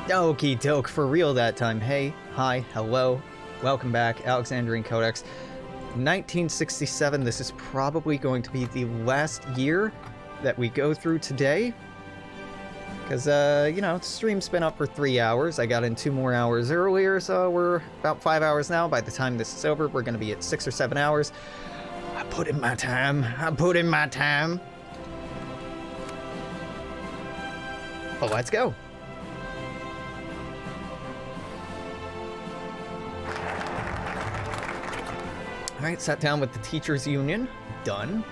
Okie doke, for real that time. Hey, hi, hello, welcome back, Alexandrian Codex. 1967, this is probably going to be the last year that we go through today. Because, the stream's been up for 3 hours. I got in 2 more hours earlier, so we're about 5 hours now. By the time this is over, we're going to be at 6 or 7 hours. I put in my time. Well, let's go. Alright, sat down with the Teachers Union. Done.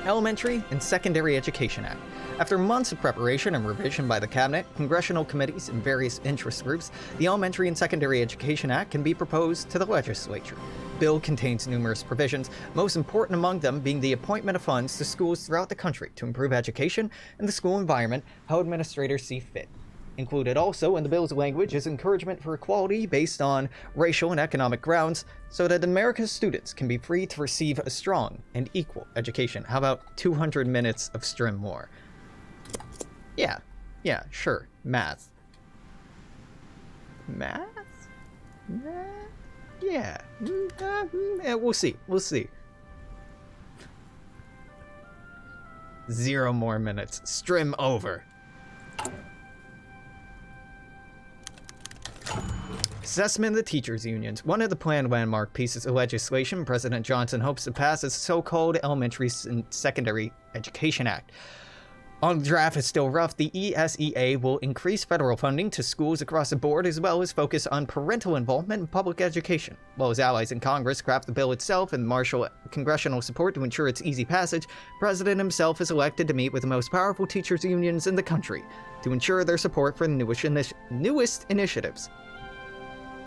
Elementary and Secondary Education Act. After months of preparation and revision by the Cabinet, congressional committees, and various interest groups, the Elementary and Secondary Education Act can be proposed to the legislature. The bill contains numerous provisions, most important among them being the appointment of funds to schools throughout the country to improve education and the school environment how administrators see fit. Included also in the bill's language is encouragement for equality based on racial and economic grounds so that America's students can be free to receive a strong and equal education. How about 200 minutes of Strim more? Yeah, sure. Math. Yeah. We'll see. 0 more minutes. Strim over. Assessment of the teachers' unions. One of the planned landmark pieces of legislation President Johnson hopes to pass is the so-called Elementary and Secondary Education Act. While the draft is still rough, the ESEA will increase federal funding to schools across the board as well as focus on parental involvement in public education. While his allies in Congress craft the bill itself and marshal congressional support to ensure its easy passage, the President himself is elected to meet with the most powerful teachers' unions in the country to ensure their support for the newest initiatives.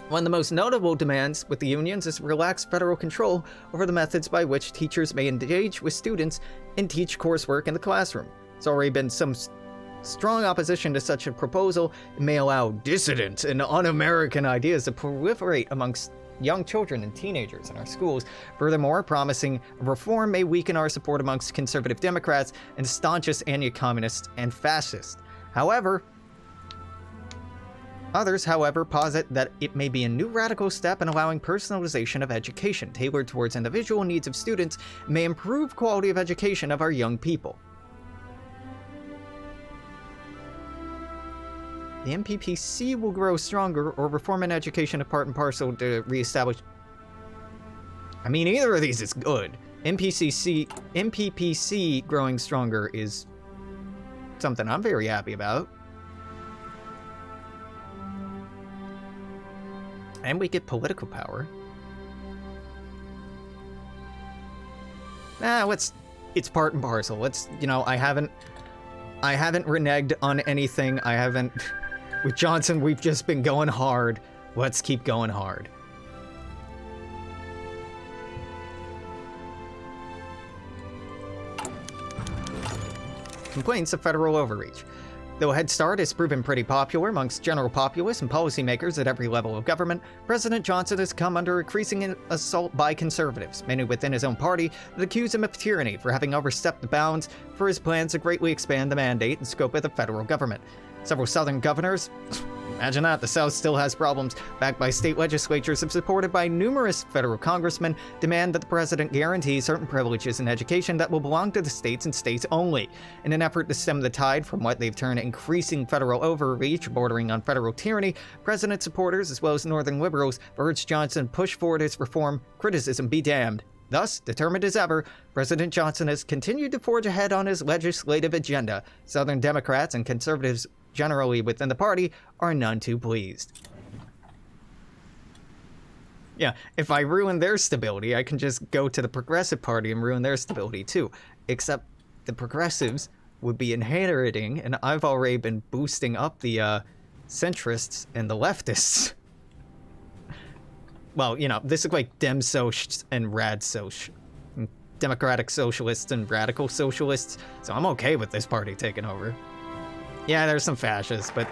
One of the most notable demands with the unions is relaxed federal control over the methods by which teachers may engage with students and teach coursework in the classroom. There's already been some strong opposition to such a proposal. It may allow dissident and un-American ideas to proliferate amongst young children and teenagers in our schools. Furthermore, promising reform may weaken our support amongst conservative Democrats and staunchest anti-communists and fascists. Others, however, posit that it may be a new radical step in allowing personalization of education tailored towards individual needs of students and may improve quality of education of our young people. The MPPC will grow stronger or reform in education apart and parcel to reestablish... I mean, either of these is good. MPPC growing stronger is something I'm very happy about. And we get political power. It's part and parcel. I haven't reneged on anything. With Johnson, we've just been going hard. Let's keep going hard. Complaints of federal overreach. Though Head Start has proven pretty popular amongst general populace and policymakers at every level of government, President Johnson has come under increasing assault by conservatives, many within his own party, that accuse him of tyranny for having overstepped the bounds for his plans to greatly expand the mandate and scope of the federal government. Several Southern governors, imagine that, the South still has problems, backed by state legislatures and supported by numerous federal congressmen, demand that the president guarantee certain privileges in education that will belong to the states and states only. In an effort to stem the tide from what they've termed increasing federal overreach bordering on federal tyranny, president supporters as well as northern liberals urged Johnson to push forward his reform, criticism be damned. Thus, determined as ever, President Johnson has continued to forge ahead on his legislative agenda. Southern Democrats and conservatives generally within the party are none too pleased. Yeah, if I ruin their stability, I can just go to the Progressive Party and ruin their stability too. Except the progressives would be inheriting, and I've already been boosting up the centrists and the leftists. Well, this is like Dem-Soch and Rad-Soch. Democratic Socialists and Radical Socialists, so I'm okay with this party taking over. Yeah, there's some fascists, but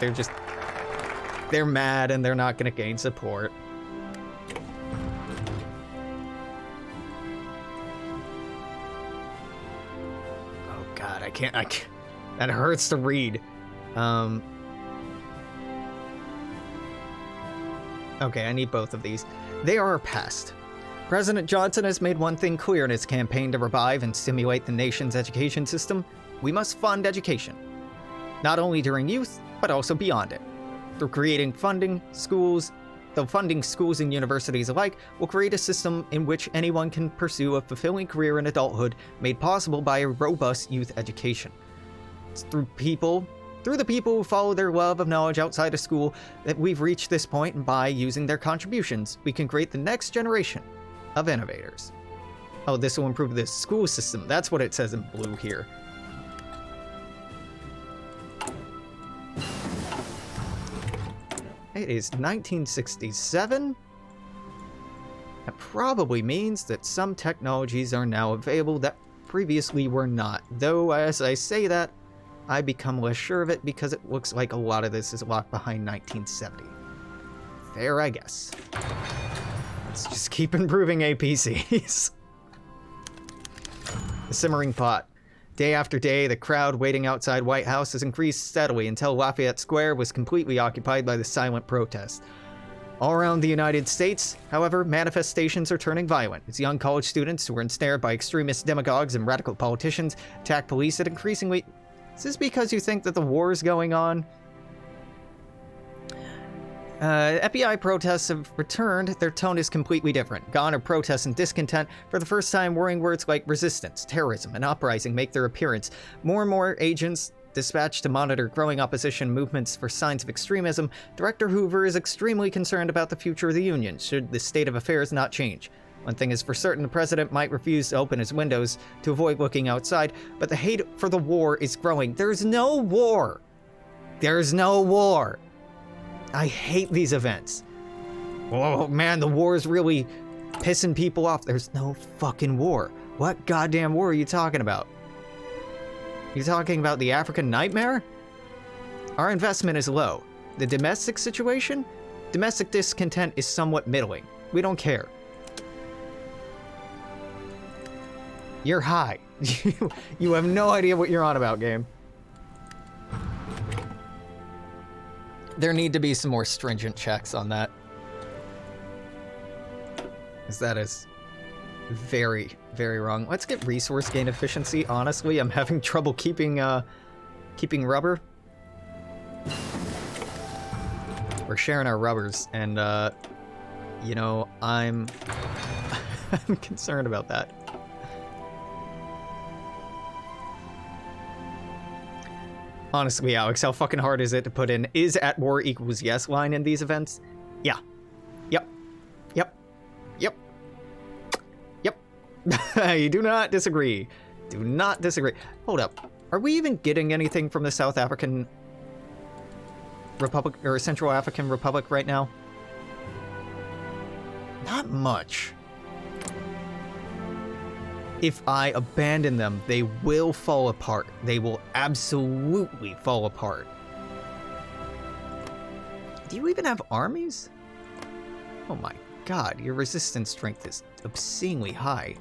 they're mad and they're not going to gain support. Oh god, I can't, that hurts to read. Okay, I need both of these. They are our past. President Johnson has made one thing clear in his campaign to revive and stimulate the nation's education system. We must fund education. Not only during youth, but also beyond it. Through creating funding schools and universities alike, will create a system in which anyone can pursue a fulfilling career in adulthood made possible by a robust youth education. It's through the people who follow their love of knowledge outside of school that we've reached this point, and by using their contributions, we can create the next generation of innovators. Oh, this will improve the school system. That's what it says in blue here. It is 1967. That probably means that some technologies are now available that previously were not. Though, as I say that, I become less sure of it because it looks like a lot of this is locked behind 1970. Fair, I guess. Let's just keep improving APCs. The simmering pot. Day after day, the crowd waiting outside White House has increased steadily until Lafayette Square was completely occupied by the silent protest. All around the United States, however, manifestations are turning violent as young college students who are ensnared by extremist demagogues and radical politicians attack police at increasingly... Is this because you think that the war is going on? FBI protests have returned. Their tone is completely different. Gone are protests and discontent. For the first time, worrying words like resistance, terrorism, and uprising make their appearance. More and more agents dispatched to monitor growing opposition movements for signs of extremism. Director Hoover is extremely concerned about the future of the Union, should the state of affairs not change. One thing is for certain, the president might refuse to open his windows to avoid looking outside, but the hate for the war is growing. There's no war! There's no war! I hate these events. Oh man, the war is really pissing people off. There's no fucking war. What goddamn war are you talking about? You talking about the African nightmare? Our investment is low. The domestic situation? Domestic discontent is somewhat middling. We don't care. You're high. You have no idea what you're on about, game. There need to be some more stringent checks on that. Because that is very, very wrong. Let's get resource gain efficiency. Honestly, I'm having trouble keeping rubber. We're sharing our rubbers, and you know, I'm concerned about that. Honestly, Alex, how fucking hard is it to put in is at war equals yes line in these events? Yeah. Yep. Yep. Yep. Yep. You do not disagree. Do not disagree. Hold up. Are we even getting anything from the South African Republic or Central African Republic right now? Not much. If I abandon them, they will fall apart. They will absolutely fall apart. Do you even have armies? Oh my god, your resistance strength is obscenely high.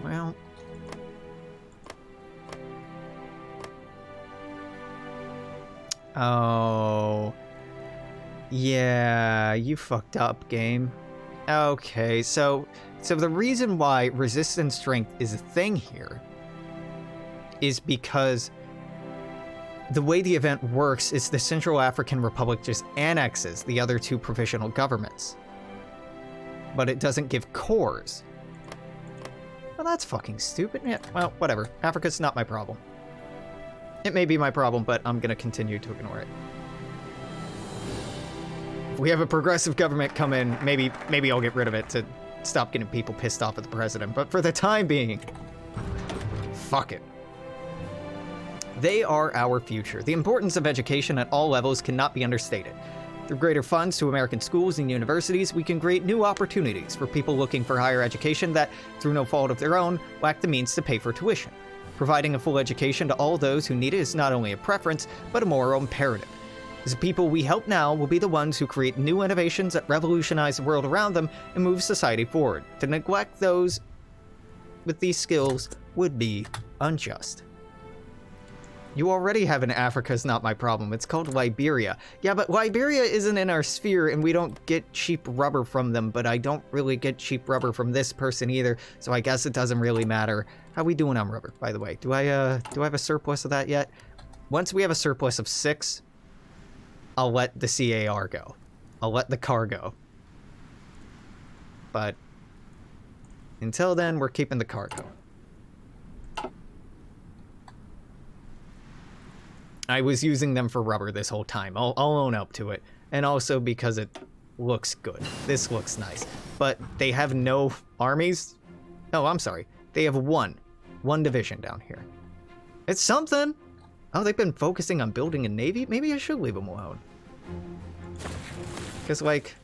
Well... Oh, yeah, you fucked up, game. Okay, so the reason why resistance strength is a thing here is because the way the event works is the Central African Republic just annexes the other two provisional governments, but it doesn't give cores. Well, that's fucking stupid. Yeah, well, whatever. Africa's not my problem. It may be my problem, but I'm gonna continue to ignore it. If we have a progressive government come in, maybe I'll get rid of it to stop getting people pissed off at the president. But for the time being, fuck it. They are our future. The importance of education at all levels cannot be understated. Through greater funds to American schools and universities, we can create new opportunities for people looking for higher education that, through no fault of their own, lack the means to pay for tuition. Providing a full education to all those who need it is not only a preference, but a moral imperative. As the people we help now will be the ones who create new innovations that revolutionize the world around them and move society forward. To neglect those with these skills would be unjust. You already have an Africa's not my problem. It's called Liberia. Yeah, but Liberia isn't in our sphere and we don't get cheap rubber from them, but I don't really get cheap rubber from this person either, so I guess it doesn't really matter. How we doing on rubber, by the way? Do I have a surplus of that yet? Once we have a surplus of 6, I'll let the CAR go. I'll let the car go. But until then, we're keeping the cargo. I was using them for rubber this whole time. I'll own up to it. And also because it looks good. This looks nice. But they have no armies. Oh, I'm sorry. They have one division down here. It's something. Oh, they've been focusing on building a navy? Maybe I should leave them alone. Because, like...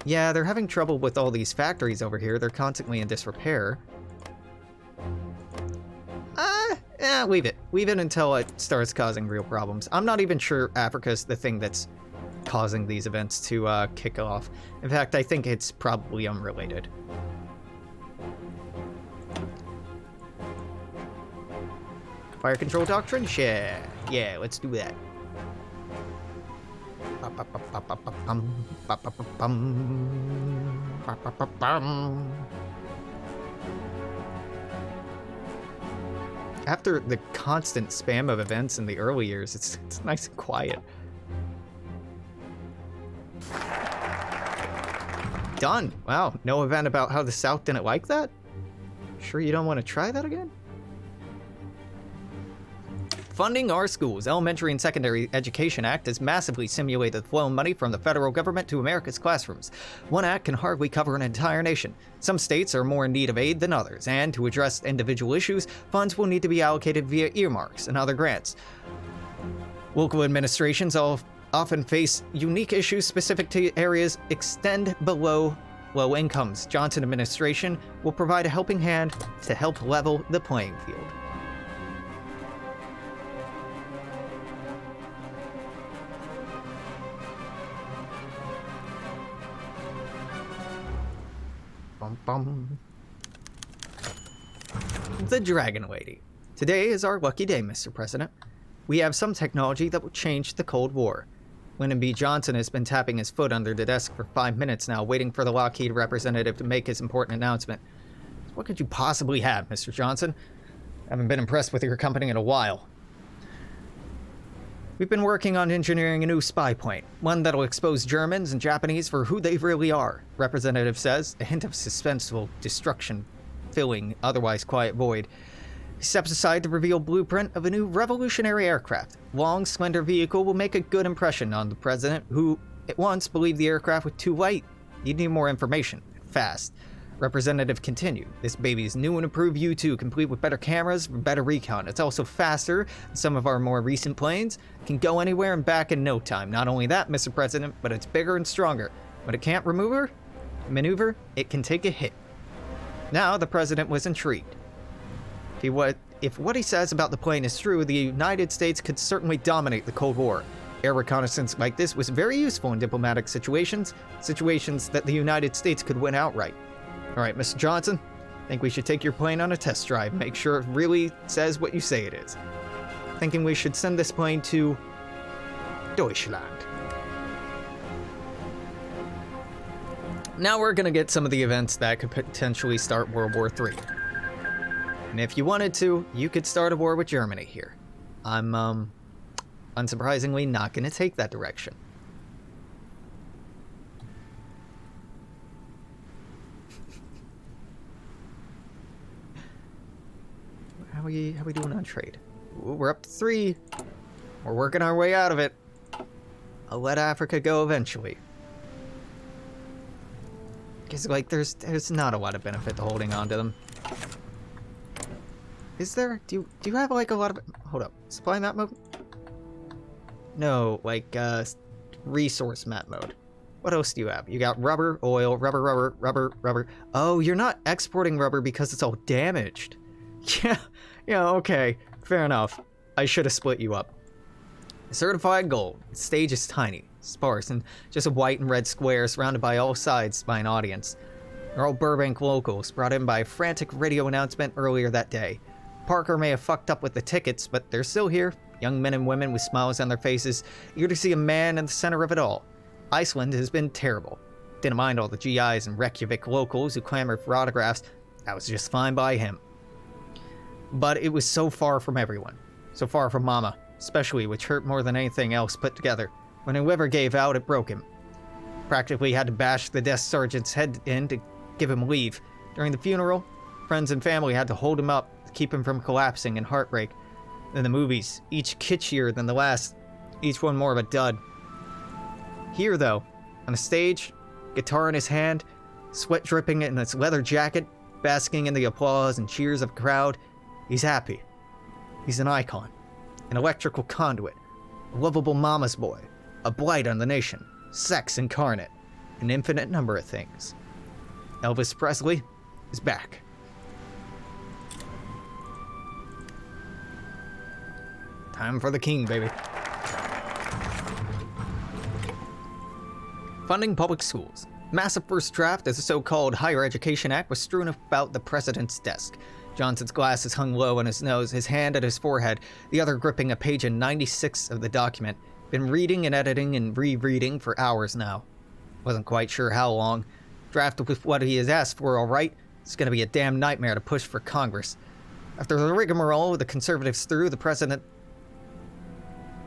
yeah, they're having trouble with all these factories over here. They're constantly in disrepair. Leave it. Leave it until it starts causing real problems. I'm not even sure Africa's the thing that's causing these events to kick off. In fact, I think it's probably unrelated. Fire control doctrine? Yeah, let's do that. After the constant spam of events in the early years, it's nice and quiet. Done. Wow, no event about how the South didn't like that? Sure you don't want to try that again? Funding our schools. Elementary and Secondary Education Act has massively simulated the flow of money from the federal government to America's classrooms. One act can hardly cover an entire nation. Some states are more in need of aid than others, and to address individual issues, funds will need to be allocated via earmarks and other grants. Local administrations often face unique issues specific to areas extend below low incomes. Johnson administration will provide a helping hand to help level the playing field. The Dragon Lady. Today is our lucky day, Mr. President. We have some technology that will change the Cold War. Lyndon B. Johnson has been tapping his foot under the desk for 5 minutes now, waiting for the Lockheed representative to make his important announcement. What could you possibly have, Mr. Johnson? I haven't been impressed with your company in a while. We've been working on engineering a new spy plane, one that'll expose Germans and Japanese for who they really are, Representative says, a hint of suspenseful destruction filling otherwise quiet void. He steps aside to reveal blueprint of a new revolutionary aircraft. Long, slender vehicle will make a good impression on the president, who at once believed the aircraft was too light. He'd need more information, fast. Representative continued. This baby's new and improved U-2, complete with better cameras and better recon. It's also faster than some of our more recent planes. It can go anywhere and back in no time. Not only that, Mr. President, but it's bigger and stronger. When it can't maneuver, it can take a hit. Now the president was intrigued. If what he says about the plane is true, the United States could certainly dominate the Cold War. Air reconnaissance like this was very useful in diplomatic situations that the United States could win outright. All right, Mr. Johnson, I think we should take your plane on a test drive, make sure it really says what you say it is. Thinking we should send this plane to Deutschland. Now we're gonna get some of the events that could potentially start World War III. And if you wanted to, you could start a war with Germany here. I'm, unsurprisingly not gonna take that direction. How we doing on trade? Ooh, we're up to 3. We're working our way out of it. I'll let Africa go eventually. Because, like, there's not a lot of benefit to holding on to them. Is there? Do you have, like, a lot of... Hold up. Supply map mode? No, like, resource map mode. What else do you have? You got rubber, oil, rubber. Oh, you're not exporting rubber because it's all damaged. Yeah, okay. Fair enough. I should have split you up. Certified gold. The stage is tiny, sparse, and just a white and red square surrounded by all sides by an audience. They're all Burbank locals, brought in by a frantic radio announcement earlier that day. Parker may have fucked up with the tickets, but they're still here. Young men and women with smiles on their faces, eager to see a man in the center of it all. Iceland has been terrible. Didn't mind all the GIs and Reykjavik locals who clamored for autographs. That was just fine by him. But it was so far from everyone. So far from Mama, especially, which hurt more than anything else put together. When a liver gave out, it broke him. Practically had to bash the desk sergeant's head in to give him leave. During the funeral, friends and family had to hold him up to keep him from collapsing in heartbreak. Then the movies, each kitschier than the last, each one more of a dud. Here, though, on a stage, guitar in his hand, sweat dripping in his leather jacket, basking in the applause and cheers of a crowd, he's happy. He's an icon, an electrical conduit, a lovable mama's boy, a blight on the nation, sex incarnate, an infinite number of things. Elvis Presley is back. Time for the king, baby. Funding public schools. Massive first draft of the so-called Higher Education Act was strewn about the president's desk. Johnson's glasses hung low on his nose, his hand at his forehead, the other gripping a page in 96 of the document. Been reading and editing and rereading for hours now. Wasn't quite sure how long. Drafted with what he has asked for, all right. It's going to be a damn nightmare to push for Congress. After the rigmarole the conservatives threw, the president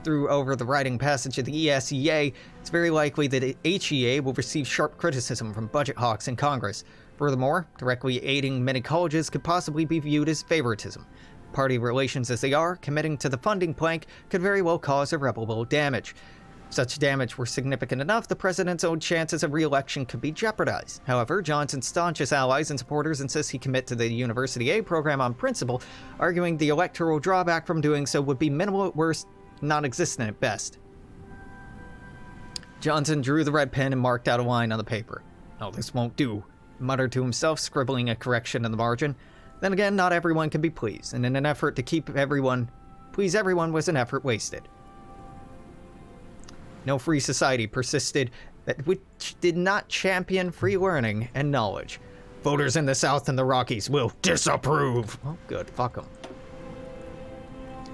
threw over the writing passage of the ESEA, it's very likely that HEA will receive sharp criticism from budget hawks in Congress. Furthermore, directly aiding many colleges could possibly be viewed as favoritism. Party relations as they are, committing to the funding plank could very well cause irreparable damage. If such damage were significant enough, the president's own chances of re-election could be jeopardized. However, Johnson's staunchest allies and supporters insist he commit to the University A program on principle, arguing the electoral drawback from doing so would be minimal at worst, non-existent at best. Johnson drew the red pen and marked out a line on the paper. "No, this won't do," he muttered to himself, scribbling a correction in the margin. Then again, not everyone can be pleased, and in an effort to please everyone was an effort wasted. No free society persisted that which did not champion free learning and knowledge. Voters in the South and the Rockies will disapprove. Oh, good, fuck them.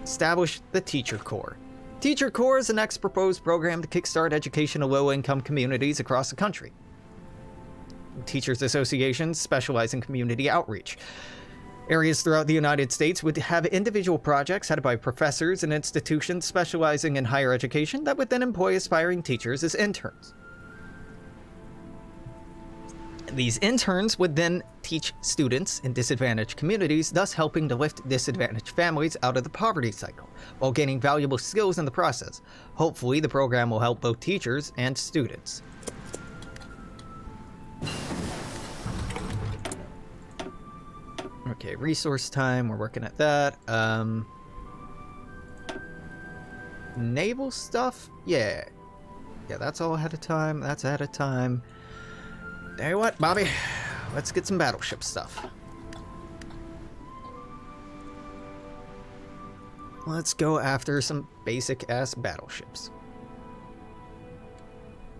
Establish the Teacher Corps. Teacher Corps is the next proposed program to kickstart education of low-income communities across the country. Teachers associations specialize in community outreach. Areas throughout the United States would have individual projects headed by professors and institutions specializing in higher education that would then employ aspiring teachers as interns. These interns would then teach students in disadvantaged communities, thus helping to lift disadvantaged families out of the poverty cycle, while gaining valuable skills in the process. Hopefully, the program will help both teachers and students. Okay, resource time, we're working at that. Naval stuff? Yeah, that's all ahead of time, that's ahead of time. Tell you what, Bobby, let's get some battleship stuff. Let's go after some basic-ass battleships.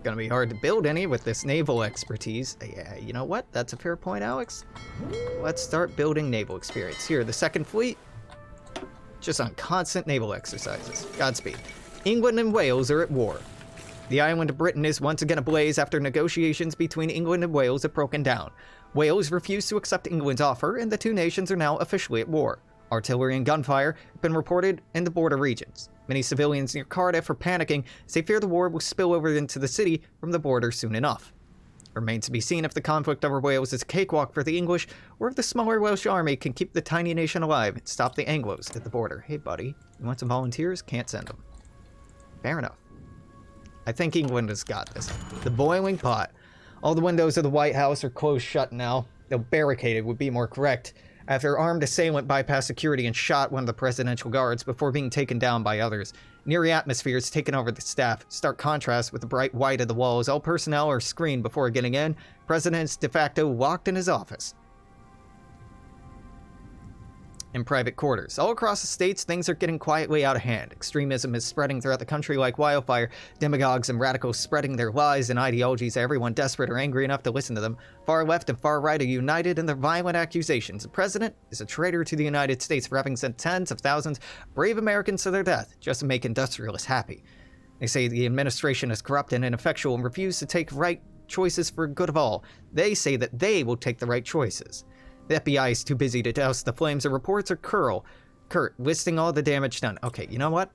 Gonna be hard to build any with this naval expertise. Yeah, you know what? That's a fair point, Alex. Let's start building naval experience. Here, the Second Fleet, just on constant naval exercises. Godspeed. England and Wales are at war. The island of Britain is once again ablaze after negotiations between England and Wales have broken down. Wales refused to accept England's offer, and the two nations are now officially at war. Artillery and gunfire have been reported in the border regions. Many civilians near Cardiff are panicking as they fear the war will spill over into the city from the border soon enough. It remains to be seen if the conflict over Wales is a cakewalk for the English, or if the smaller Welsh army can keep the tiny nation alive and stop the Anglos at the border. Hey buddy, you want some volunteers? Can't send them. Fair enough. I think England has got this. The boiling pot. All the windows of the White House are closed shut now. Though barricaded would be more correct, after an armed assailant bypassed security and shot one of the presidential guards before being taken down by others. An eerie atmosphere has taken over the staff. Stark contrast with the bright white of the walls. All personnel are screened before getting in. The president is de facto locked in his office. in private quarters. All across the states, things are getting quietly out of hand. Extremism is spreading throughout the country like wildfire, demagogues and radicals spreading their lies and ideologies, everyone desperate or angry enough to listen to them. Far left and far right are united in their violent accusations. The president is a traitor to the United States for having sent tens of thousands of brave Americans to their death just to make industrialists happy. They say the administration is corrupt and ineffectual and refuse to take right choices for good of all. They say that they will take the right choices. The FBI is too busy to douse the flames of reports or Kurt listing all the damage done. Okay, you know what?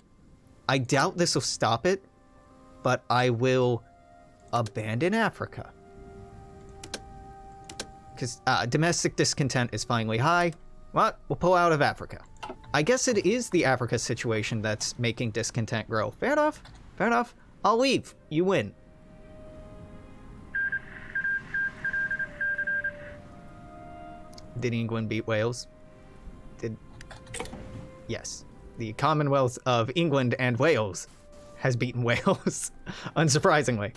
I doubt this will stop it, but I will abandon Africa. Because domestic discontent is finally high. Well, we'll pull out of Africa. I guess it is the Africa situation that's making discontent grow. Fair enough. Fair enough. I'll leave. You win. Did England beat Wales? Yes. The Commonwealth of England and Wales has beaten Wales, unsurprisingly.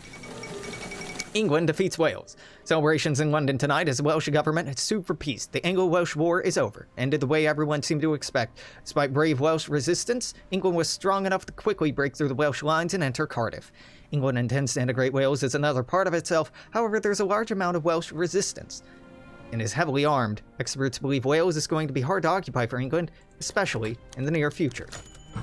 England defeats Wales. Celebrations in London tonight as the Welsh government has sued for peace. The Anglo-Welsh War is over, ended the way everyone seemed to expect. Despite brave Welsh resistance, England was strong enough to quickly break through the Welsh lines and enter Cardiff. England intends to integrate Wales as another part of itself, however there's a large amount of Welsh resistance and is heavily armed. Experts believe Wales is going to be hard to occupy for England, especially in the near future.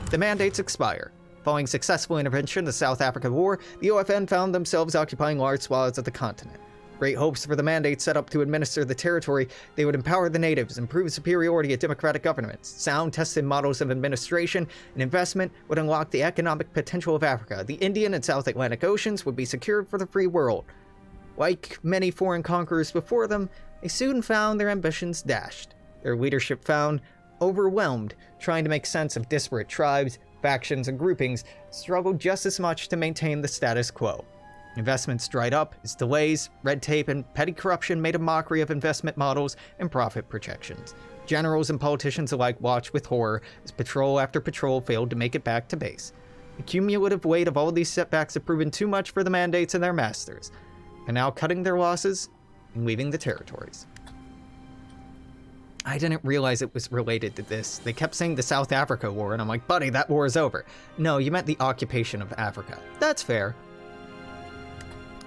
The mandates expire. Following successful intervention in the South African War, the OFN found themselves occupying large swaths of the continent. Great hopes for the mandates set up to administer the territory. They would empower the natives, improve superiority of democratic governments. Sound, tested models of administration and investment would unlock the economic potential of Africa. The Indian and South Atlantic Oceans would be secured for the free world. Like many foreign conquerors before them, they soon found their ambitions dashed. Their leadership found overwhelmed, trying to make sense of disparate tribes, factions, and groupings, struggled just as much to maintain the status quo. Investments dried up as delays, red tape, and petty corruption made a mockery of investment models and profit projections. Generals and politicians alike watched with horror as patrol after patrol failed to make it back to base. The cumulative weight of all these setbacks have proven too much for the mandates and their masters, and now cutting their losses and leaving the territories. I didn't realize it was related to this. They kept saying the South Africa War, and I'm like, buddy, that war is over. No, you meant the occupation of Africa. That's fair.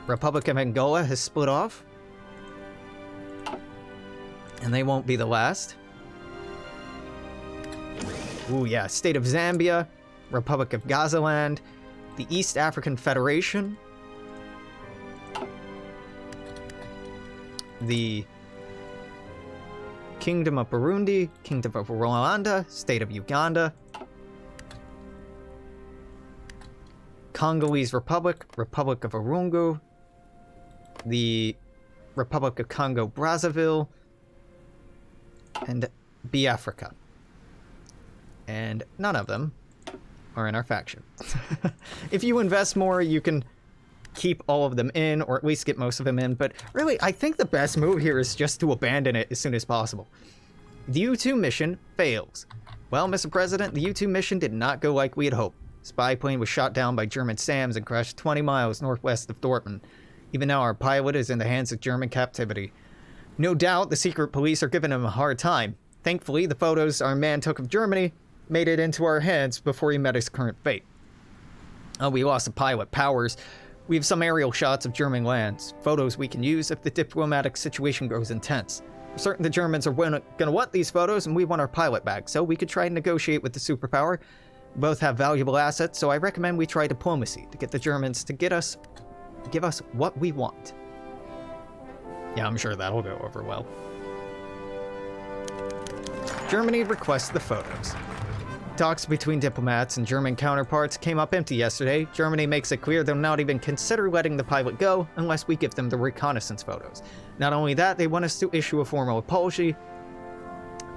Republic of Angola has split off. And they won't be the last. Ooh, yeah. State of Zambia. Republic of Gazaland. The East African Federation. The Kingdom of Burundi, Kingdom of Rwanda, State of Uganda, Congolese Republic, Republic of Urungu, the Republic of Congo Brazzaville, and Biafra. And none of them are in our faction. If you invest more, you can keep all of them in, or at least get most of them in, but really, I think the best move here is just to abandon it as soon as possible. The U-2 mission fails. Well, Mr. President, the U-2 mission did not go like we had hoped. Spy plane was shot down by German SAMs and crashed 20 miles northwest of Dortmund. Even now, our pilot is in the hands of German captivity. No doubt, the secret police are giving him a hard time. Thankfully, the photos our man took of Germany made it into our hands before he met his current fate. Oh, we lost the pilot Powers. We have some aerial shots of German lands, photos we can use if the diplomatic situation grows intense. We're certain the Germans are going to want these photos, and we want our pilot back, so we could try and negotiate with the superpower. We both have valuable assets, so I recommend we try diplomacy to get the Germans to give us what we want. Yeah, I'm sure that'll go over well. Germany requests the photos. Talks between diplomats and German counterparts came up empty yesterday. Germany makes it clear they'll not even consider letting the pilot go unless we give them the reconnaissance photos. Not only that, they want us to issue a formal apology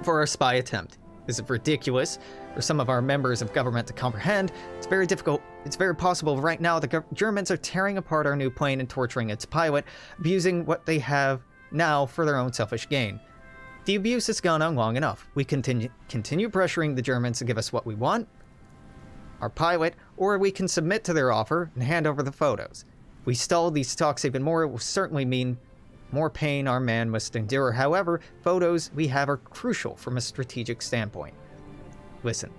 for our spy attempt. This is ridiculous for some of our members of government to comprehend. It's very difficult. It's very possible right now the Germans are tearing apart our new plane and torturing its pilot, abusing what they have now for their own selfish gain. The abuse has gone on long enough. We continue pressuring the Germans to give us what we want, our pilot, or we can submit to their offer and hand over the photos. If we stall these talks even more, it will certainly mean more pain our man must endure. However, photos we have are crucial from a strategic standpoint. Listen,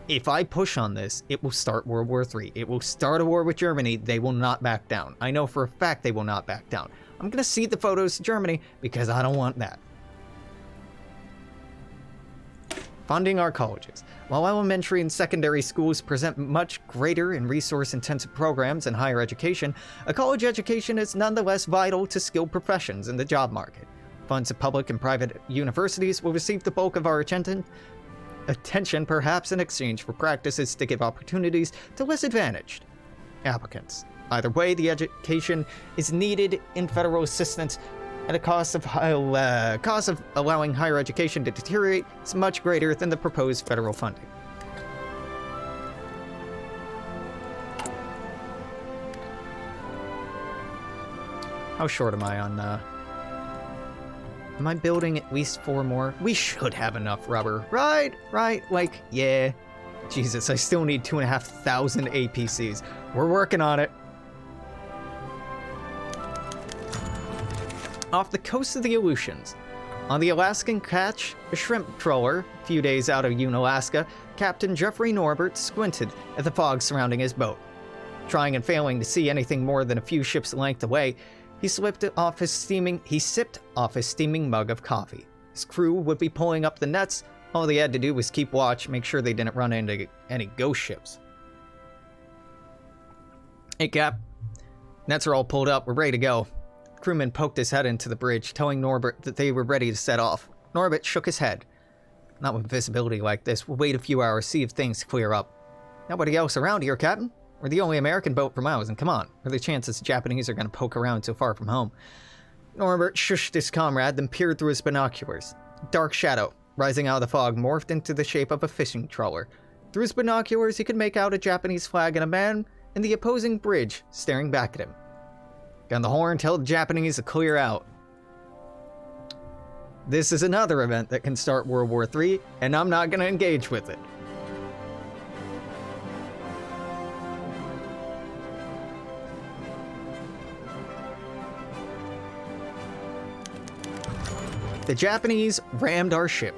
if I push on this, it will start World War III. It will start a war with Germany. They will not back down. I know for a fact they will not back down. I'm going to cede the photos to Germany because I don't want that. Funding our colleges. While elementary and secondary schools present much greater and resource-intensive programs in higher education, a college education is nonetheless vital to skilled professions in the job market. Funds of public and private universities will receive the bulk of our attention, perhaps in exchange for practices to give opportunities to less advantaged applicants. Either way, the education is needed in federal assistance, and the cost of allowing higher education to deteriorate is much greater than the proposed federal funding. How short am I on, am I building at least 4 more? We should have enough rubber, right? Like, yeah. Jesus, I still need 2,500 APCs. We're working on it. Off the coast of the Aleutians, on the Alaskan Catch, a shrimp trawler, a few days out of Unalaska, Captain Jeffrey Norbert squinted at the fog surrounding his boat. Trying and failing to see anything more than a few ships' length away, he sipped off his steaming mug of coffee. His crew would be pulling up the nets. All they had to do was keep watch, make sure they didn't run into any ghost ships. Hey, Cap. Nets are all pulled up. We're ready to go. Crewman poked his head into the bridge, telling Norbert that they were ready to set off. Norbert shook his head. Not with visibility like this. We'll wait a few hours, see if things clear up. Nobody else around here, Captain. We're the only American boat for miles, and come on. What are the chances the Japanese are going to poke around so far from home? Norbert shushed his comrade, then peered through his binoculars. A dark shadow, rising out of the fog, morphed into the shape of a fishing trawler. Through his binoculars, he could make out a Japanese flag and a man in the opposing bridge staring back at him. Gun the horn, tell the Japanese to clear out. This is another event that can start World War III, and I'm not going to engage with it. The Japanese rammed our ship.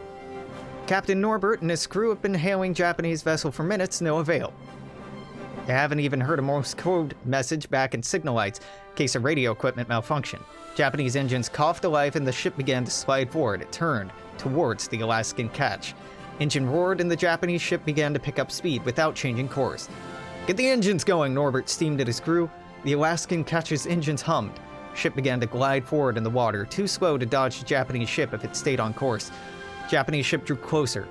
Captain Norbert and his crew have been hailing Japanese vessel for minutes, no avail. They haven't even heard a Morse code message back in signal lights in case of radio equipment malfunctioned. Japanese engines coughed to life and the ship began to slide forward. It turned towards the Alaskan Catch. Engine roared and the Japanese ship began to pick up speed without changing course. Get the engines going, Norbert steamed at his crew. The Alaskan Catch's engines hummed. Ship began to glide forward in the water, too slow to dodge the Japanese ship if it stayed on course. Japanese ship drew closer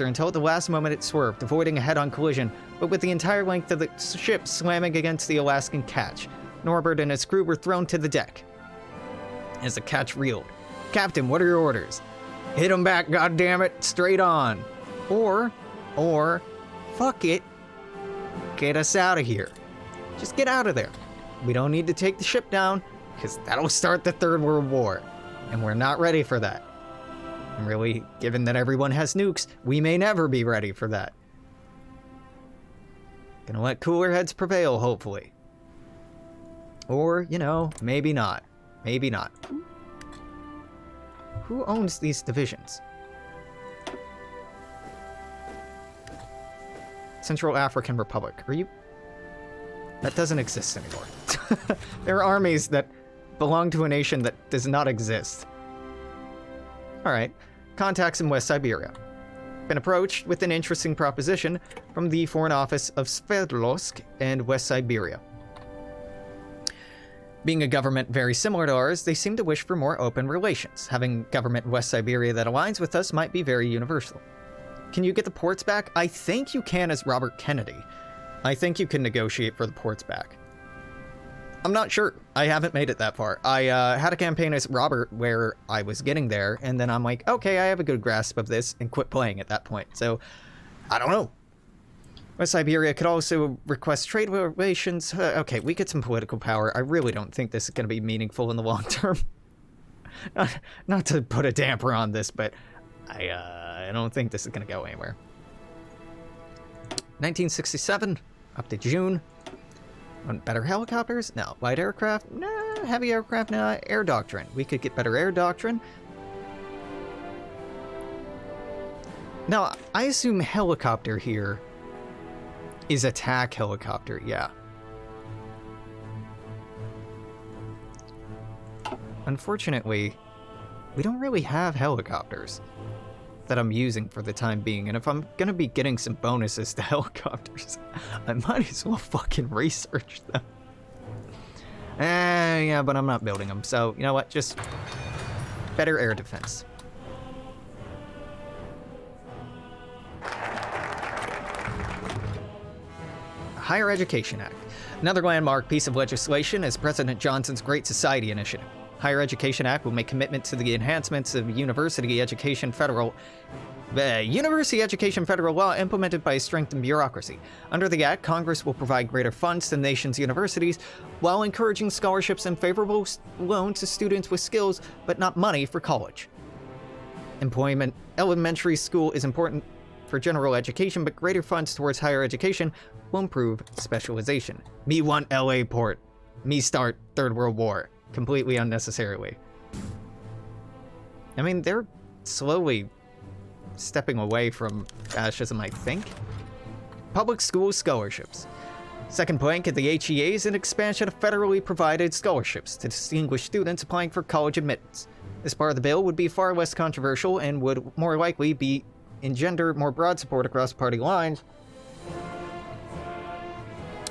until at the last moment it swerved, avoiding a head-on collision, but with the entire length of the ship slamming against the Alaskan Catch. Norbert and his crew were thrown to the deck as the catch reeled. Captain, what are your orders? Hit 'em back, goddammit, straight on. Or, fuck it, get us out of here. Just get out of there. We don't need to take the ship down, because that'll start the Third World War, and we're not ready for that. And really, given that everyone has nukes, we may never be ready for that. Gonna let cooler heads prevail, hopefully. Or, you know, maybe not. Maybe not. Who owns these divisions? Central African Republic. Are you... That doesn't exist anymore. There are armies that belong to a nation that does not exist. Alright. Contacts in West Siberia. Been approached with an interesting proposition from the Foreign Office of Sverdlovsk and West Siberia. Being a government very similar to ours, they seem to wish for more open relations. Having government in West Siberia that aligns with us might be very universal. Can you get the ports back? I think you can as Robert Kennedy. I think you can negotiate for the ports back. I'm not sure. I haven't made it that far. I had a campaign as Robert where I was getting there, and then I'm like, okay, I have a good grasp of this, and quit playing at that point. So, I don't know. West Siberia could also request trade relations. Okay, we get some political power. I really don't think this is going to be meaningful in the long term. Not to put a damper on this, but I don't think this is going to go anywhere. 1967, up to June. Want better helicopters? No. Light aircraft? Nah. Heavy aircraft, air doctrine. We could get better air doctrine. Now, I assume helicopter here is attack helicopter, yeah. Unfortunately, we don't really have helicopters that I'm using for the time being, and if I'm gonna be getting some bonuses to helicopters, I might as well fucking research them. Yeah, but I'm not building them, so you know what, just better air defense. Higher Education Act. Another landmark piece of legislation is President Johnson's Great Society Initiative. Higher Education Act will make commitment to the enhancements of university education federal law implemented by a strengthened bureaucracy. Under the Act, Congress will provide greater funds to the nation's universities while encouraging scholarships and favorable loans to students with skills, but not money for college. Employment. Elementary school is important for general education, but greater funds towards higher education will improve specialization. Me want LA port. Me start Third World War. Completely unnecessarily. I mean, they're slowly stepping away from fascism, I think. Public school scholarships. Second plank of the HEA is an expansion of federally provided scholarships to distinguished students applying for college admittance. This part of the bill would be far less controversial and would more likely engender more broad support across party lines,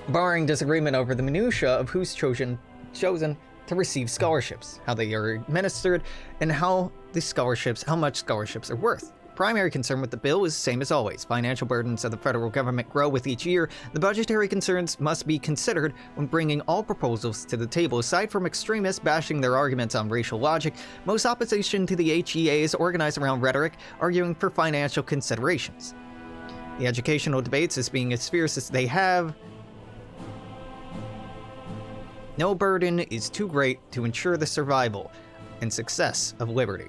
barring disagreement over the minutiae of who's chosen to receive scholarships, how they are administered, and how much scholarships are worth. Primary concern with the bill is the same as always. Financial burdens of the federal government grow with each year. The budgetary concerns must be considered when bringing all proposals to the table. Aside from extremists bashing their arguments on racial logic, most opposition to the HEA is organized around rhetoric, arguing for financial considerations. The educational debates, as being as fierce as they have, no burden is too great to ensure the survival and success of liberty.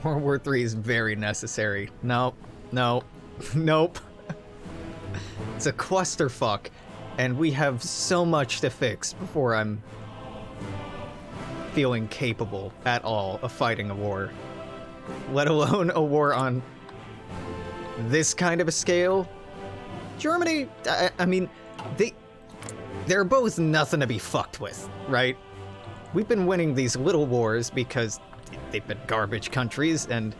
World War III is very necessary. Nope. Nope. It's a clusterfuck, and we have so much to fix before I'm feeling capable at all of fighting a war. Let alone a war on this kind of a scale. Germany, I mean, they're both nothing to be fucked with, right? We've been winning these little wars because they've been garbage countries and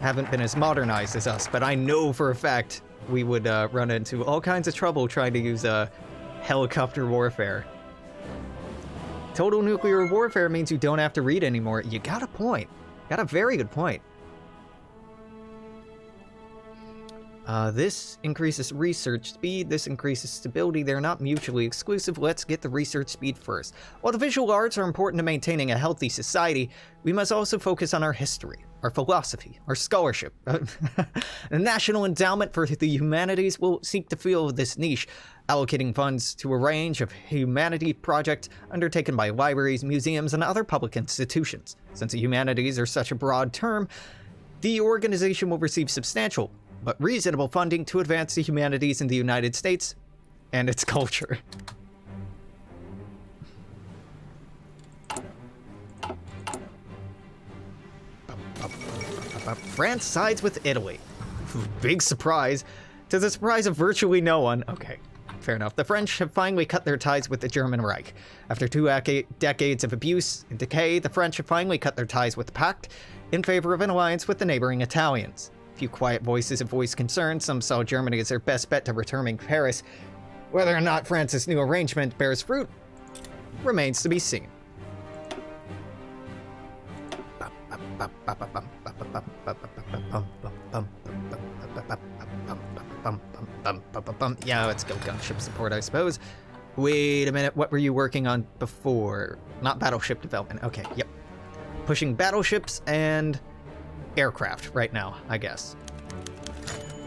haven't been as modernized as us, but I know for a fact we would run into all kinds of trouble trying to use helicopter warfare. Total nuclear warfare means you don't have to read anymore. You got a point. Got a very good point. This increases research speed, this increases stability. They're not mutually exclusive. Let's get the research speed first. While the visual arts are important to maintaining a healthy society, we must also focus on our history, our philosophy, our scholarship. The National Endowment for the Humanities will seek to fill this niche, allocating funds to a range of humanity projects undertaken by libraries, museums, and other public institutions. Since the humanities are such a broad term, the organization will receive substantial but reasonable funding to advance the humanities in the United States and its culture. France sides with Italy. Big surprise. To the surprise of virtually no one. Okay, fair enough. The French have finally cut their ties with the German Reich. After 2 decades of abuse and decay, the French have finally cut their ties with the Pact in favor of an alliance with the neighboring Italians. Few quiet voices have voiced concern. Some saw Germany as their best bet to returning Paris. Whether or not France's new arrangement bears fruit remains to be seen. Yeah, let's go gunship support, I suppose. Wait a minute, what were you working on before? Not battleship development. Okay, yep. Pushing battleships and aircraft right now, I guess.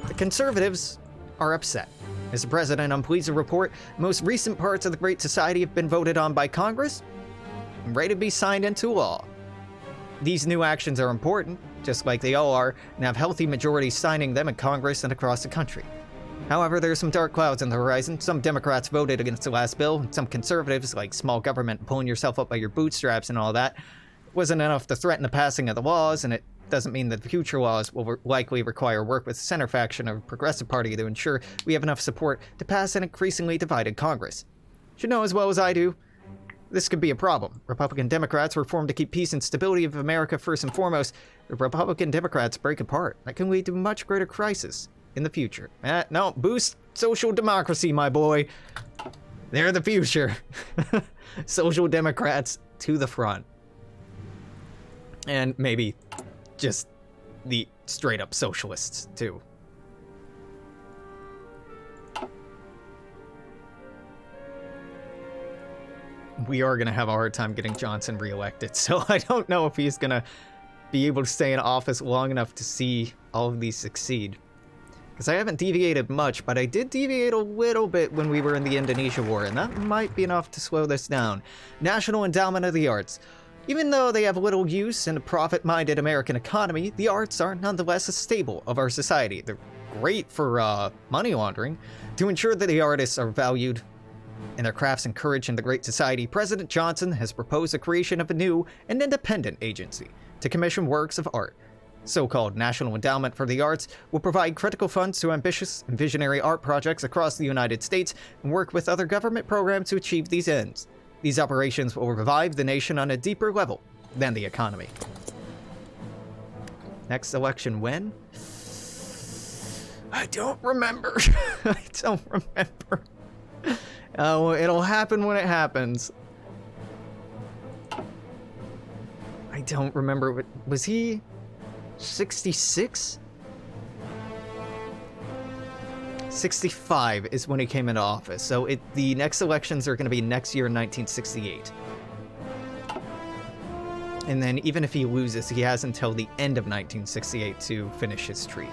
The Conservatives are upset. Mr. President, I'm pleased to report most recent parts of the Great Society have been voted on by Congress and ready to be signed into law. These new actions are important just like they all are, and have healthy majorities signing them in Congress and across the country. However, there are some dark clouds on the horizon. Some Democrats voted against the last bill, and some conservatives, like small government, pulling yourself up by your bootstraps and all that, wasn't enough to threaten the passing of the laws, and it doesn't mean that the future laws will likely require work with the center faction of the Progressive Party to ensure we have enough support to pass an increasingly divided Congress. You should know as well as I do, this could be a problem. Republican Democrats were formed to keep peace and stability of America first and foremost. If Republican Democrats break apart, that can lead to much greater crisis in the future. No, boost social democracy, my boy. They're the future. Social Democrats to the front. And maybe just the straight up socialists, too. We are going to have a hard time getting Johnson reelected, so I don't know if he's going to be able to stay in office long enough to see all of these succeed. Because I haven't deviated much, but I did deviate a little bit when we were in the Indonesia War, and that might be enough to slow this down. National Endowment of the Arts. Even though they have little use in a profit-minded American economy, the arts are nonetheless a staple of our society. They're great for money laundering. To ensure that the artists are valued and their crafts encouraged in the Great Society, President Johnson has proposed the creation of a new and independent agency to commission works of art. So-called National Endowment for the Arts will provide critical funds to ambitious and visionary art projects across the United States and work with other government programs to achieve these ends. These operations will revive the nation on a deeper level than the economy. Next election when? I don't remember. I don't remember. Oh, it'll happen when it happens. I don't remember. Was he 66? 65 is when he came into office. So the next elections are going to be next year in 1968. And then even if he loses, he has until the end of 1968 to finish his tree.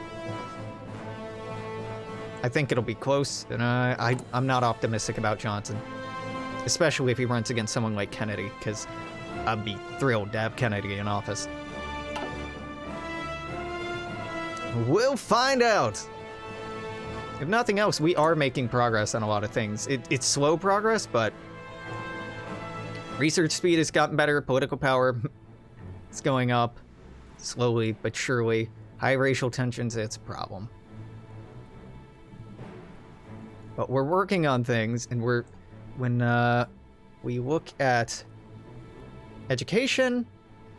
I think it'll be close, and I'm not optimistic about Johnson. Especially if he runs against someone like Kennedy, because I'd be thrilled to have Kennedy in office. We'll find out! If nothing else, we are making progress on a lot of things. It's slow progress, but research speed has gotten better, political power is going up, slowly but surely. High racial tensions, it's a problem. But we're working on things, and when we look at education,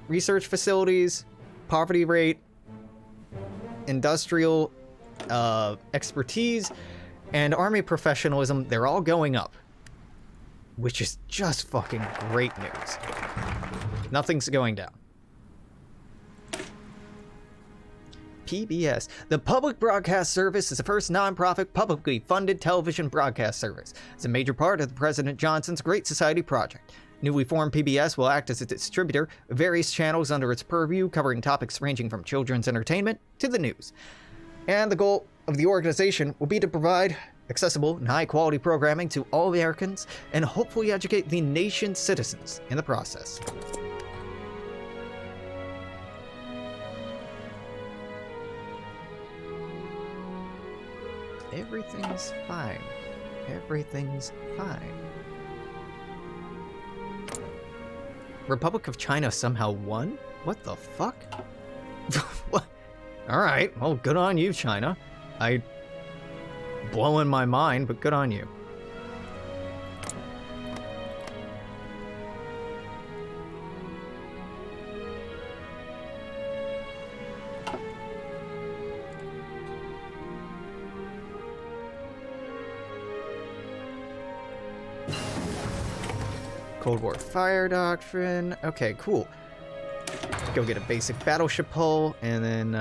research facilities, poverty rate, industrial expertise, and army professionalism, they're all going up. Which is just fucking great news. Nothing's going down. PBS. The Public Broadcast Service is the first non-profit, publicly funded television broadcast service. It's a major part of President Johnson's Great Society project. Newly formed PBS will act as a distributor of various channels under its purview, covering topics ranging from children's entertainment to the news. And the goal of the organization will be to provide accessible and high-quality programming to all Americans and hopefully educate the nation's citizens in the process. Everything's fine. Everything's fine. Republic of China somehow won? What the fuck? What? Alright, well, good on you, China. Blowing my mind, but good on you. Cold War fire doctrine. Okay, cool. Go get a basic battleship hull, and then,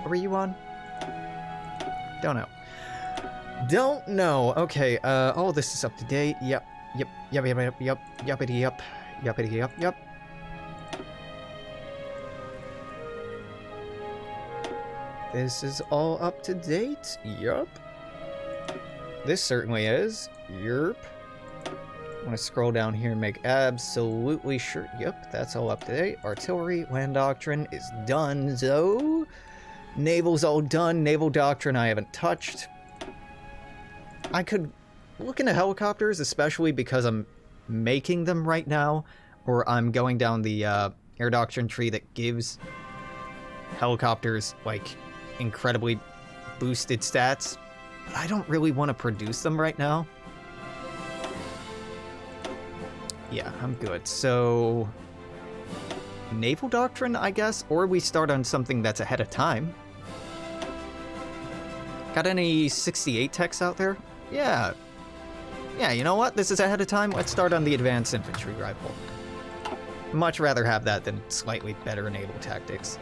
what were you on? Don't know. Don't know. Okay, all this is up to date. Yep. Yuppity yup. This is all up to date. Yup. This certainly is. Yerp. I'm gonna scroll down here and make absolutely sure. Yep, that's all up to date. Artillery, land doctrine is done, so naval's all done. Naval doctrine I haven't touched. I could look into helicopters, especially because I'm making them right now, or I'm going down the air doctrine tree that gives helicopters like incredibly boosted stats. But I don't really want to produce them right now. Yeah, I'm good. So, naval doctrine, I guess, or we start on something that's ahead of time. Got any 68 techs out there? Yeah. Yeah, you know what? This is ahead of time. Let's start on the advanced infantry rifle. Much rather have that than slightly better naval tactics.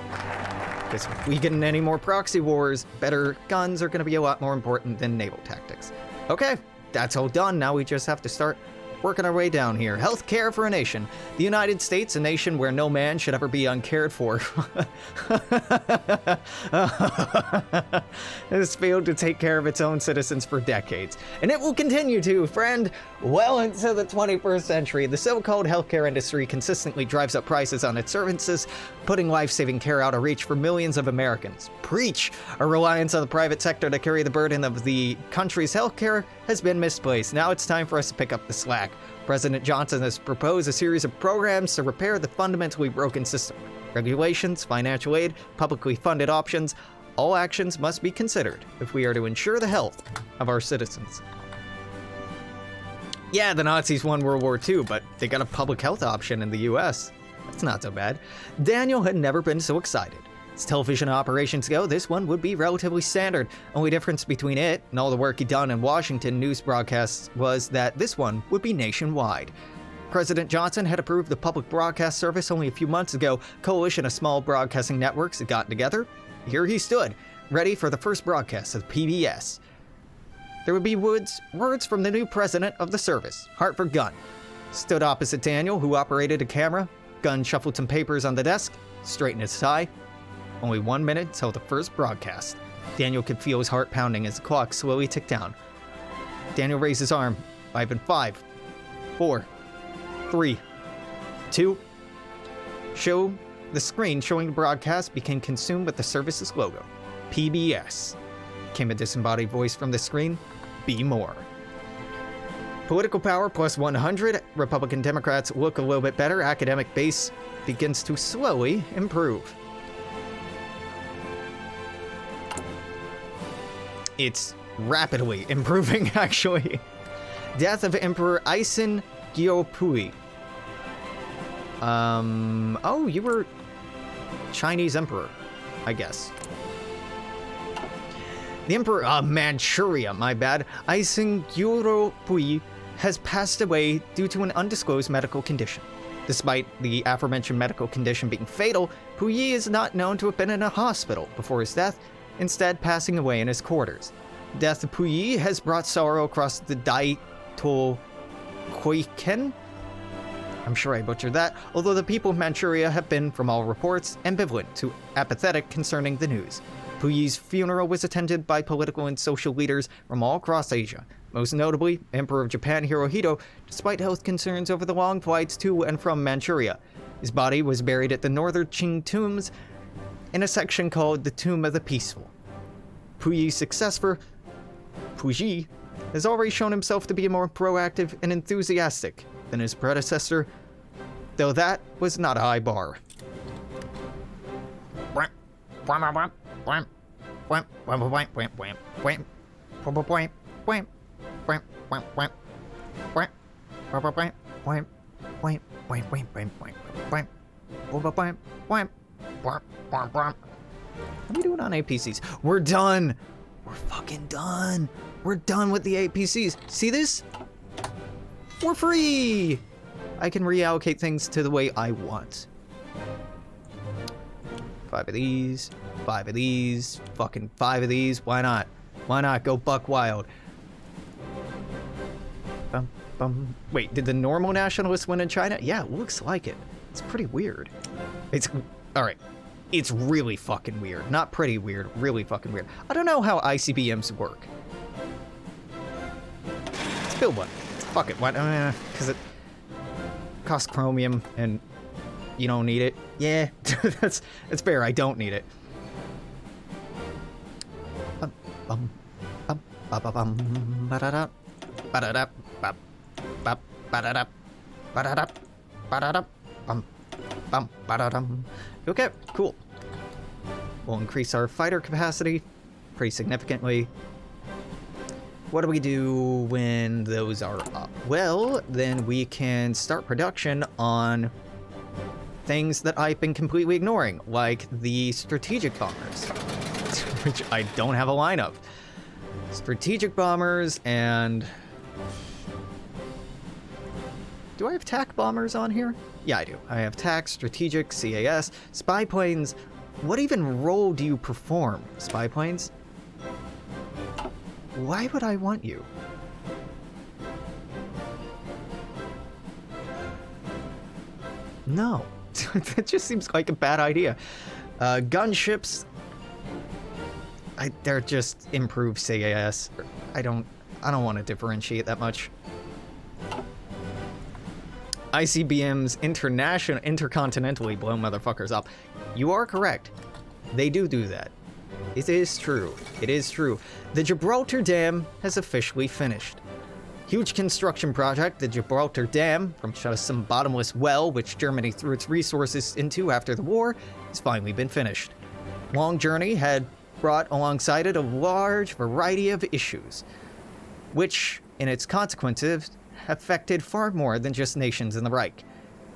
Because if we get in any more proxy wars, better guns are going to be a lot more important than naval tactics. Okay. That's all done. Now we just have to start working our way down here. Healthcare for a nation. The United States, a nation where no man should ever be uncared for. It has failed to take care of its own citizens for decades. And it will continue to, friend, well into the 21st century. The so-called healthcare industry consistently drives up prices on its services, putting life-saving care out of reach for millions of Americans. Preach! A reliance on the private sector to carry the burden of the country's healthcare has been misplaced. Now it's time for us to pick up the slack. President Johnson has proposed a series of programs to repair the fundamentally broken system. Regulations, financial aid, publicly funded options, all actions must be considered if we are to ensure the health of our citizens. Yeah, the Nazis won World War II, but they got a public health option in the US. That's not so bad. Daniel had never been so excited. As television operations go, this one would be relatively standard. Only difference between it and all the work he'd done in Washington news broadcasts was that this one would be nationwide. President Johnson had approved the public broadcast service only a few months ago. Coalition of small broadcasting networks had gotten together. Here he stood, ready for the first broadcast of PBS. There would be words from the new president of the service, Hartford Gunn. Stood opposite Daniel, who operated a camera. Gunn shuffled some papers on the desk, straightened his tie. Only 1 minute till the first broadcast. Daniel could feel his heart pounding as the clock slowly ticked down. Daniel raised his arm. 5, 4, 3, 2. The screen showing the broadcast became consumed with the service's logo. PBS. Came a disembodied voice from the screen. Be more. Political power plus 100. Republican Democrats look a little bit better. Academic base begins to slowly improve. It's rapidly improving, actually. Death of Emperor Aisin Gyopui. Oh, you were Chinese emperor, I guess. The emperor of Manchuria, my bad, Aisin Gyopui, has passed away due to an undisclosed medical condition. Despite the aforementioned medical condition being fatal, Puyi is not known to have been in a hospital before his death, instead passing away in his quarters. Death of Puyi has brought sorrow across the Daito Koiken. I'm sure I butchered that, although the people of Manchuria have been, from all reports, ambivalent to apathetic concerning the news. Puyi's funeral was attended by political and social leaders from all across Asia, most notably Emperor of Japan Hirohito, despite health concerns over the long flights to and from Manchuria. His body was buried at the Northern Qing tombs in a section called the Tomb of the Peaceful. Puyi's successor, Puyi, has already shown himself to be more proactive and enthusiastic than his predecessor, though that was not a high bar. What are we doing on APCs? We're done! We're fucking done! We're done with the APCs. See this? We're free! I can reallocate things to the way I want. 5 of these, 5 of these, fucking 5 of these. Why not? Why not? Go buck wild. Wait, did the normal nationalists win in China? Yeah, it looks like it. It's pretty weird. It's... Alright. It's really fucking weird. Not pretty weird, really fucking weird. I don't know how ICBMs work. It's Just build one. Fuck it. Why? Because it costs chromium and you don't need it. Yeah, that's fair. I don't need it. Okay, cool. We'll increase our fighter capacity pretty significantly. What do we do when those are up? Well, then we can start production on things that I've been completely ignoring, like the strategic bombers, which I don't have a line of. Strategic bombers and... Do I have TAC bombers on here? Yeah, I do. I have TAC, strategic, CAS, spy planes. What even role do you perform, spy planes? Why would I want you? No. That just seems like a bad idea. Gunships... they're just improved CAS. I don't want to differentiate that much. ICBMs intercontinentally blow motherfuckers up. You are correct. They do that. It is true. It is true. The Gibraltar Dam has officially finished. Huge construction project, the Gibraltar Dam, from just some bottomless well which Germany threw its resources into after the war, has finally been finished. Long journey had brought alongside it a large variety of issues, which, in its consequences, affected far more than just nations in the Reich.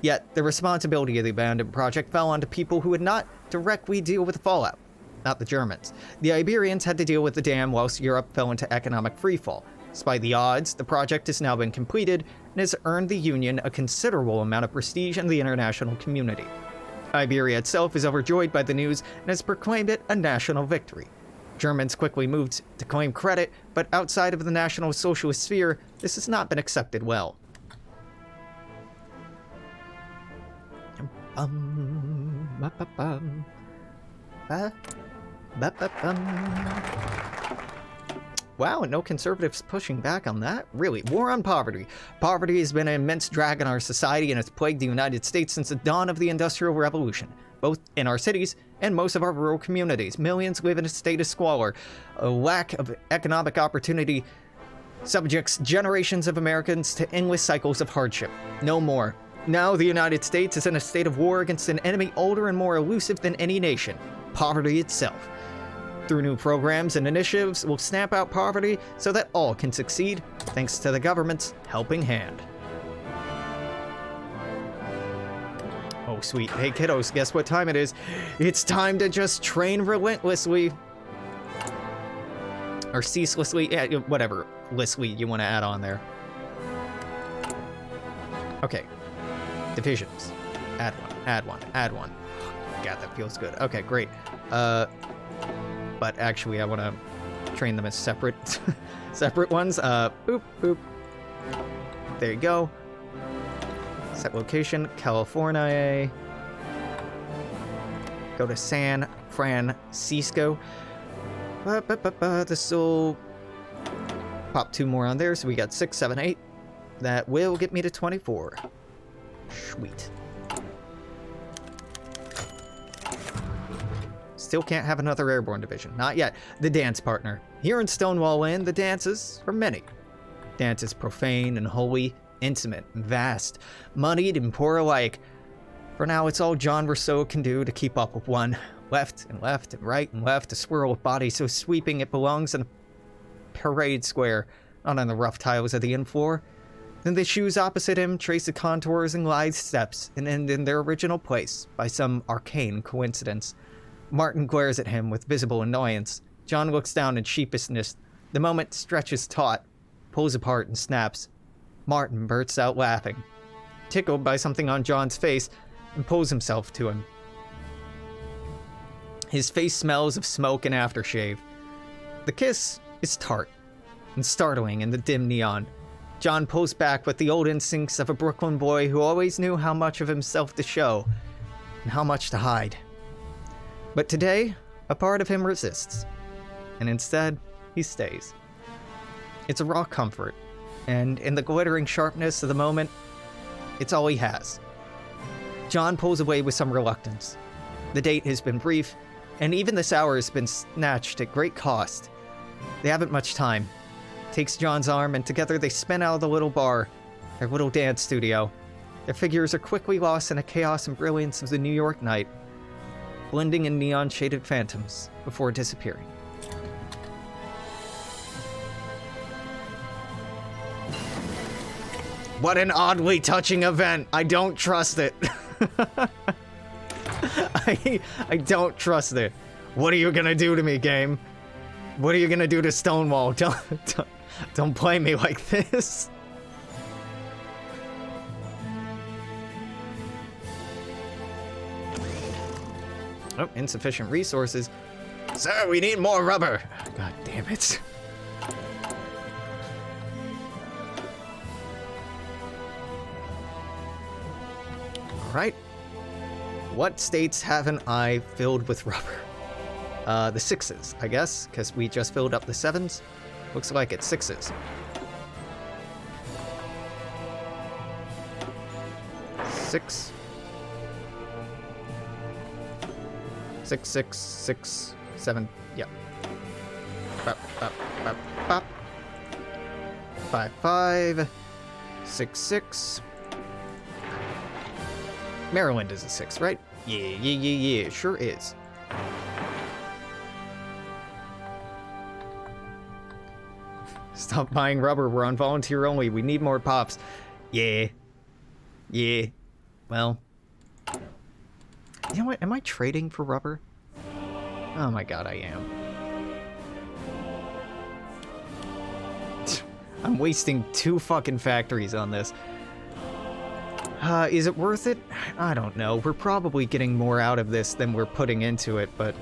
Yet, the responsibility of the abandoned project fell onto people who would not directly deal with the fallout, not the Germans. The Iberians had to deal with the dam whilst Europe fell into economic freefall. Despite the odds, the project has now been completed and has earned the Union a considerable amount of prestige in the international community. Iberia itself is overjoyed by the news and has proclaimed it a national victory. Germans quickly moved to claim credit, but outside of the National Socialist sphere, this has not been accepted well. Wow, no conservatives pushing back on that? Really? War on poverty. Poverty has been an immense drag on our society and has plagued the United States since the dawn of the Industrial Revolution. Both in our cities and most of our rural communities, millions live in a state of squalor. A lack of economic opportunity subjects generations of Americans to endless cycles of hardship. No more. Now the United States is in a state of war against an enemy older and more elusive than any nation, poverty itself. Through new programs and initiatives, we'll stamp out poverty so that all can succeed, thanks to the government's helping hand. Oh, sweet. Hey, kiddos, guess what time it is? It's time to just train relentlessly. Or ceaselessly, yeah, whatever, lessly you want to add on there. Okay. Divisions. Add one, add one, add one. God, that feels good. Okay, great. But actually, I want to train them as separate ones. Boop, boop. There you go. Set location, California. Go to San Francisco. This will pop 2 more on there, so we got 6, 7, 8. That will get me to 24. Sweet. Still can't have another airborne division. Not yet. The dance partner. Here in Stonewall Inn, the dances are many. Dance is profane and holy, intimate and vast, moneyed and poor alike. For now, it's all John Rousseau can do to keep up with one. Left and left and right and left, a swirl of body so sweeping it belongs in a parade square, not on the rough tiles of the inn floor. Then the shoes opposite him trace the contours and lithe steps and end in their original place by some arcane coincidence. Martin glares at him with visible annoyance. John looks down in sheepishness. The moment stretches taut, pulls apart and snaps. Martin bursts out laughing, tickled by something on John's face, and pulls himself to him. His face smells of smoke and aftershave. The kiss is tart and startling in the dim neon. John pulls back with the old instincts of a Brooklyn boy who always knew how much of himself to show and how much to hide. But today, a part of him resists, and instead, he stays. It's a raw comfort, and in the glittering sharpness of the moment, it's all he has. John pulls away with some reluctance. The date has been brief, and even this hour has been snatched at great cost. They haven't much time. Takes John's arm, and together they spin out of the little bar, their little dance studio. Their figures are quickly lost in the chaos and brilliance of the New York night, blending in neon-shaded phantoms before disappearing. What an oddly touching event. I don't trust it. I don't trust it. What are you gonna do to me, game? What are you gonna do to Stonewall? Don't play me like this. Oh, insufficient resources. Sir, we need more rubber. God damn it. All right. What states haven't I filled with rubber? The 6s, I guess, because we just filled up the 7s. Looks like it's 6s. 6. 6, 6, 6, 7. Yep. Bop, bop, bop, bop. 5, 5. 6, 6. Maryland is a 6, right? Yeah, sure is. Stop buying rubber, we're on volunteer only, we need more pops. Yeah. Well. You know what, am I trading for rubber? Oh my god, I am. I'm wasting 2 fucking factories on this. Is it worth it? I don't know. We're probably getting more out of this than we're putting into it, but...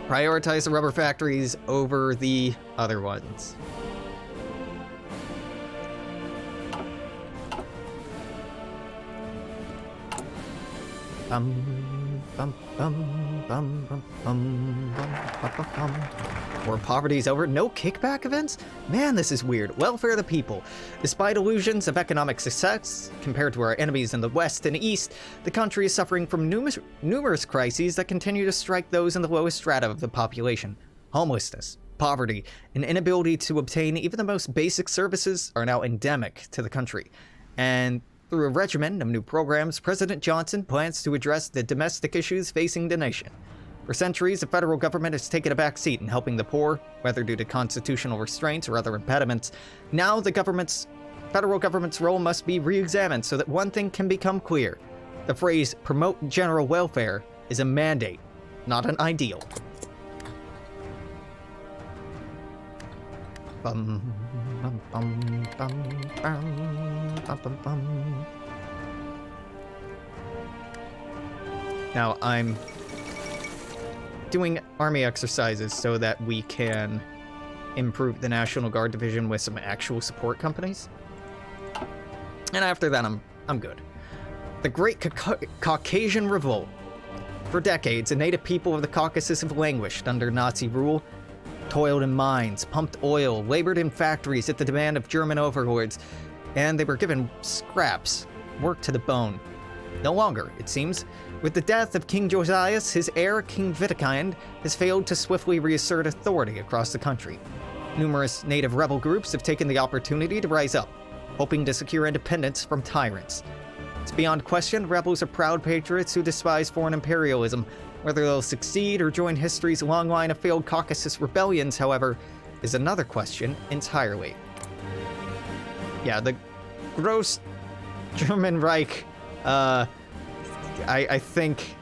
prioritize the rubber factories over the other ones. War poverty's over. No kickback events? Man, this is weird. Welfare of the people. Despite illusions of economic success, compared to our enemies in the West and East, the country is suffering from numerous crises that continue to strike those in the lowest strata of the population. Homelessness, poverty, and inability to obtain even the most basic services are now endemic to the country. And through a regimen of new programs, President Johnson plans to address the domestic issues facing the nation. For centuries, the federal government has taken a back seat in helping the poor, whether due to constitutional restraints or other impediments. Now the federal government's role must be re-examined so that one thing can become clear. The phrase, promote general welfare, is a mandate, not an ideal. Now, I'm doing army exercises so that we can improve the National Guard division with some actual support companies. And after that, I'm good. The Great Caucasian Revolt. For decades, the native people of the Caucasus have languished under Nazi rule, toiled in mines, pumped oil, labored in factories at the demand of German overlords, and they were given scraps, worked to the bone. No longer, it seems. With the death of King Josias, his heir, King Witikind, has failed to swiftly reassert authority across the country. Numerous native rebel groups have taken the opportunity to rise up, hoping to secure independence from tyrants. It's beyond question, rebels are proud patriots who despise foreign imperialism. Whether they'll succeed or join history's long line of failed Caucasus rebellions, however, is another question entirely. Yeah, the gross German Reich, I think,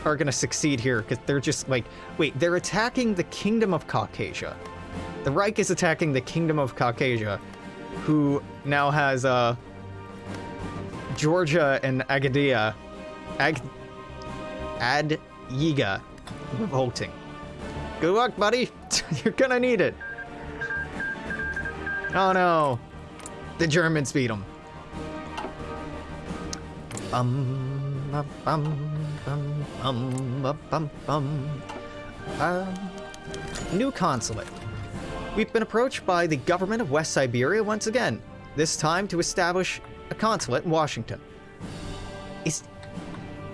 are gonna succeed here, because they're just like, wait, they're attacking the Kingdom of Caucasia. The Reich is attacking the Kingdom of Caucasia, who now has, Georgia and Agadia, Adyiga revolting. Good luck, buddy. You're gonna need it. Oh no. The Germans beat them. New consulate. We've been approached by the government of West Siberia once again, this time to establish a consulate in Washington.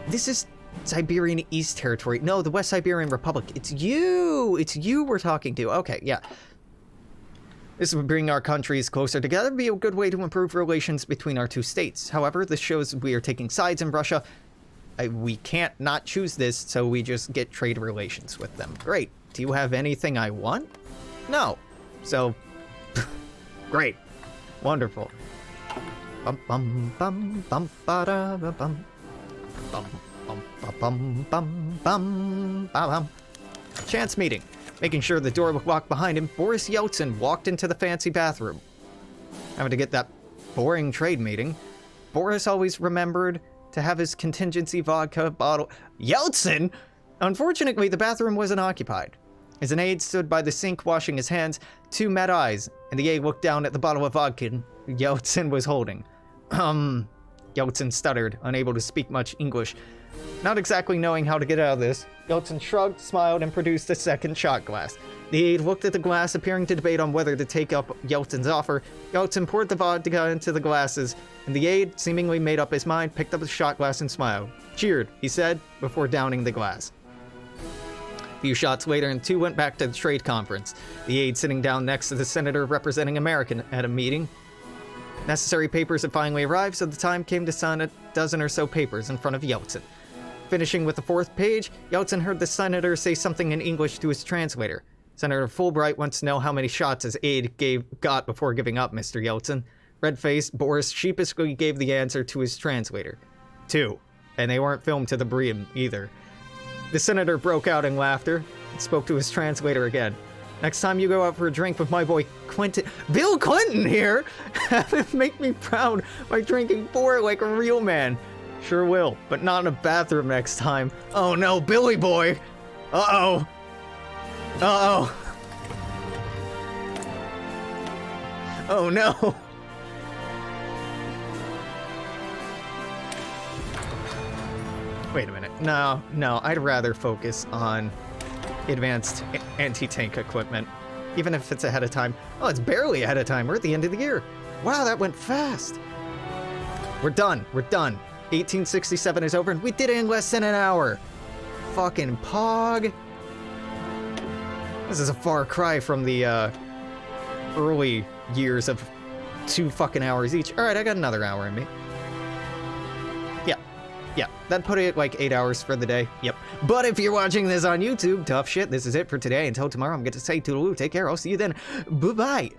This is Siberian East Territory. No, the West Siberian Republic. It's you! It's you we're talking to. Okay, yeah. This would bring our countries closer together, be a good way to improve relations between our two states. However, this shows we are taking sides in Russia. We can't not choose this, so we just get trade relations with them. Great. Do you have anything I want? No. So, great. Wonderful. Bum bum bum bum ba da bum bum bum bum bum bum bum. Chance meeting. Making sure the door was locked behind him, Boris Yeltsin walked into the fancy bathroom. Having to get that boring trade meeting. Boris always remembered to have his contingency vodka bottle. Yeltsin! Unfortunately, the bathroom wasn't occupied. As an aide stood by the sink washing his hands, two met eyes, and the aide looked down at the bottle of vodka Yeltsin was holding. Yeltsin stuttered, unable to speak much English. Not exactly knowing how to get out of this, Yeltsin shrugged, smiled, and produced a second shot glass. The aide looked at the glass, appearing to debate on whether to take up Yeltsin's offer. Yeltsin poured the vodka into the glasses, and the aide, seemingly made up his mind, picked up the shot glass and smiled. Cheered, he said, before downing the glass. A few shots later, and two went back to the trade conference, the aide sitting down next to the senator representing America at a meeting. Necessary papers had finally arrived, so the time came to sign a dozen or so papers in front of Yeltsin. Finishing with the fourth page, Yeltsin heard the senator say something in English to his translator. Senator Fulbright wants to know how many shots his aide got before giving up, Mr. Yeltsin. Red-faced, Boris sheepishly gave the answer to his translator. 2. And they weren't filmed to the brim, either. The senator broke out in laughter and spoke to his translator again. Next time you go out for a drink with my boy Clinton... Bill Clinton here! Have him make me proud by drinking 4 like a real man. Sure will, but not in a bathroom next time. Oh no, Billy boy! Uh-oh. Uh-oh. Oh no. Wait a minute. No, I'd rather focus on advanced anti-tank equipment, even if it's ahead of time. Oh, it's barely ahead of time. We're at the end of the year. Wow, that went fast. We're done. 1867 is over, and we did it in less than an hour. Fucking pog. This is a far cry from the early years of 2 fucking hours each. All right, I got another hour in me. Yeah, that put it like 8 hours for the day. Yep. But if you're watching this on YouTube, tough shit. This is it for today. Until tomorrow, I'm going to say toodaloo. Take care. I'll see you then. Bye-bye.